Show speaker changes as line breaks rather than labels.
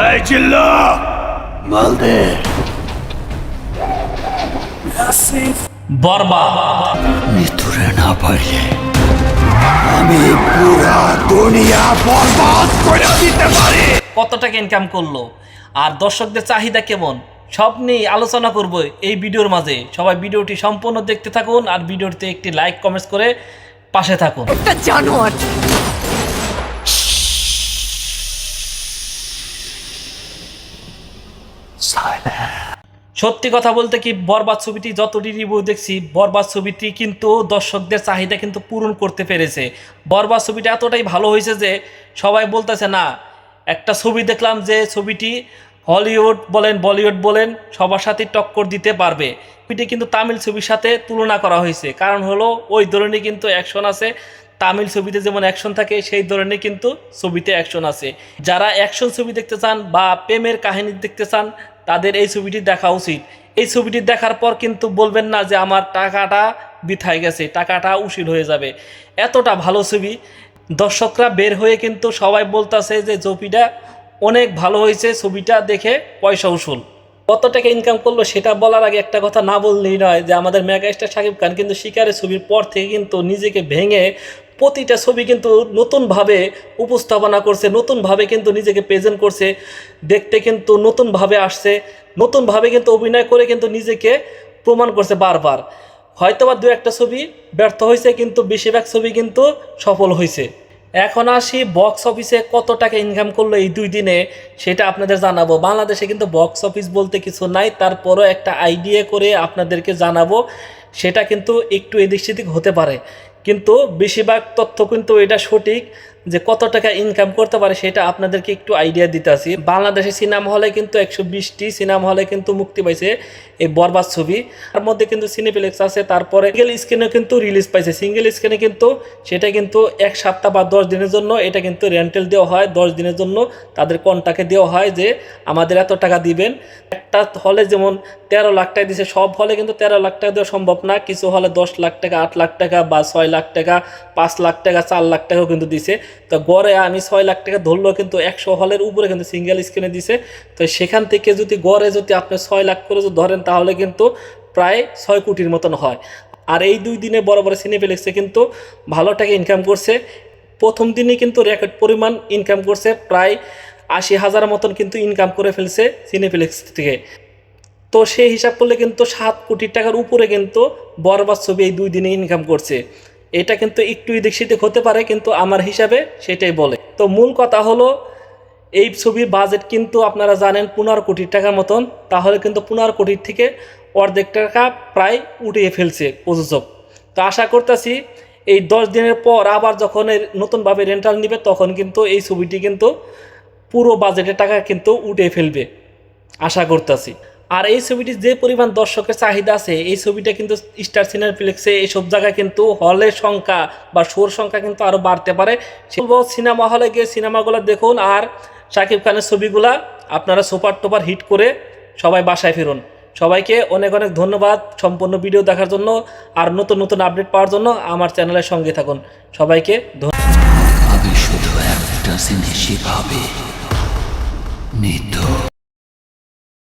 এই চিল্লা মাল দে।
বরবাদ
মৃত্যুরে না পারলে আমি পুরা দুনিয়া বরবাদ করে দিতে পারি।
কত টাকা ইনকাম করলো আর দর্শকদের চাহিদা কেমন সব নিয়ে আলোচনা করব এই ভিডিওর মাঝে। সবাই ভিডিওটি সম্পূর্ণ দেখতে থাকুন আর ভিডিওতে একটি লাইক কমেন্টস করে পাশে থাকুন।
একটা জানোয়ার।
সত্যি কথা বলতে কি বরবাদ ছবিটি যতটি রিভিউ দেখছি বরবাদ ছবিটি কিন্তু দর্শকদের চাহিদা কিন্তু পূরণ করতে পেরেছে। বরবাদ ছবিটা এতটাই ভালো হয়েছে যে সবাই বলতেছে না, একটা ছবি দেখলাম যে ছবিটি হলিউড বলেন বলিউড বলেন সবার সাথে টক্কর দিতে পারবে। ছবিটি কিন্তু তামিল ছবির সাথে তুলনা করা হয়েছে, কারণ হলো ওই ধরনের কিন্তু অ্যাকশন আছে। তামিল ছবিতে যেমন অ্যাকশন থাকে সেই ধরনের কিন্তু ছবিতে অ্যাকশন আছে। যারা অ্যাকশন ছবি দেখতে চান বা প্রেমের কাহিনী দেখতে চান তাদের এই ছবিটি দেখা উচিত। এই ছবিটি দেখার পর কিন্তু বলবেন না যে আমার টাকাটা বৃথায় গেছে, টাকাটা উসিল হয়ে যাবে। এতটা ভালো ছবি, দর্শকরা বের হয়ে কিন্তু সবাই বলতেছে যে ছবিটা অনেক ভালো হয়েছে, ছবিটা দেখে পয়সা উসুল। কত টাকা ইনকাম করলো সেটা বলার আগে একটা কথা না বললেই নয় যে আমাদের মেগাস্টার শাকিব খান কিন্তু শিকারের ছবির পর থেকে কিন্তু নিজেকে ভেঙে প্রতিটা ছবি কিন্তু নতুনভাবে উপস্থাপনা করছে, নতুনভাবে কিন্তু নিজেকে প্রেজেন্ট করছে, দেখতে কিন্তু নতুনভাবে আসছে, নতুনভাবে কিন্তু অভিনয় করে কিন্তু নিজেকে প্রমাণ করছে বারবার। হয়তোবা দু একটা ছবি ব্যর্থ হয়েছে কিন্তু বেশিরভাগ ছবি কিন্তু সফল হয়েছে। এখন আসি বক্স অফিসে কত টাকা ইনকাম করলো এই 2 দিনে সেটা আপনাদের জানাবো। বাংলাদেশে কিন্তু বক্স অফিস বলতে কিছু নাই, তারপরও একটা আইডিয়া করে আপনাদেরকে জানাবো। সেটা কিন্তু একটু এদিক সেদিক হতে পারে, কিন্তু বেশিরভাগ তথ্য কিন্তু এটা সঠিক যে কত টাকা ইনকাম করতে পারে সেটা আপনাদেরকে একটু আইডিয়া দিতে আসি। বাংলাদেশে সিনেমা হলে কিন্তু 120টি সিনেমা হলে কিন্তু মুক্তি পাইছে এই বরবাদ ছবি। তার মধ্যে কিন্তু সিনেপ্লেক্স আছে, তারপরে সিঙ্গেল স্ক্রিনে কিন্তু রিলিজ পাইছে। সিঙ্গেল স্ক্রিনে কিন্তু সেটা কিন্তু 1 সপ্তাহ বা 10 দিনের জন্য এটা কিন্তু রেন্টাল দেওয়া হয়। 10 দিনের জন্য তাদের কন্ট্রাক্টে দেওয়া হয় যে আমাদের এত টাকা দিবেন। একটা হলে যেমন 13 লাখ টাকা দিছে, সব হলে কিন্তু 13 লাখ টাকা দেওয়া সম্ভব না। কিছু হলে 10 লাখ টাকা, 8 লাখ টাকা বা 6 লাখ টাকা, 5 লাখ টাকা, 4 লাখ টাকাও কিন্তু দিছে। তো গড়ে আমি 6 লাখ টাকা ধরলেও কিন্তু 100 হলের উপরে কিন্তু সিঙ্গেল স্ক্রিনে দিছে। তো সেখান থেকে যদি গড়ে যদি আপনি 6 লাখ করে যদি ধরেন তাহলে কিন্তু প্রায় 6 কোটির মতন হয়। আর এই 2 দিনে বড় বড় সিনেপ্লেক্সে কিন্তু ভালো টাকা ইনকাম করছে। প্রথম দিনে কিন্তু রেকর্ড পরিমাণ ইনকাম করছে, প্রায় 80,000 মতন কিন্তু ইনকাম করে ফেলছে সিনেপ্লেক্স থেকে। তো সেই হিসাব করলে কিন্তু 7 কোটি টাকার উপরে কিন্তু বরবাদ ছবি এই 2 দিনে ইনকাম করছে। এটা কিন্তু একটু এদিক সেদিক হতে পারে, কিন্তু আমার হিসাবে সেটাই বলে। তো মূল কথা হলো এই ছবির বাজেট কিন্তু আপনারা জানেন 15 কোটি টাকার মতন। তাহলে কিন্তু 15 কোটির থেকে অর্ধেক টাকা প্রায় উঠিয়ে ফেলছে প্রযোজক। তো আশা করতেছি এই 10 দিনের পর আবার যখন নতুনভাবে রেন্টাল নেবে তখন কিন্তু এই ছবিটি কিন্তু পুরো বাজেটের টাকা কিন্তু উঠিয়ে ফেলবে আশা করতেছি। আর এই ছবিটির যে পরিমাণ দর্শকের চাহিদা আছে এই ছবিটা কিন্তু স্টার সিনেপ্লেক্সে এইসব জায়গায় কিন্তু হলের সংখ্যা বা শোর সংখ্যা কিন্তু আরও বাড়তে পারে। সিনেমা হলে গিয়ে সিনেমাগুলো দেখুন আর শাকিব খানের ছবিগুলা আপনারা সুপার টুপার হিট করে সবাই বাসায় ফিরুন। সবাইকে অনেক অনেক ধন্যবাদ সম্পূর্ণ ভিডিও দেখার জন্য। আর নতুন নতুন আপডেট পাওয়ার জন্য আমার চ্যানেলের সঙ্গে থাকুন। সবাইকে
আমি শুধু একটা জিনিসই ভাবি, মৃত্যু।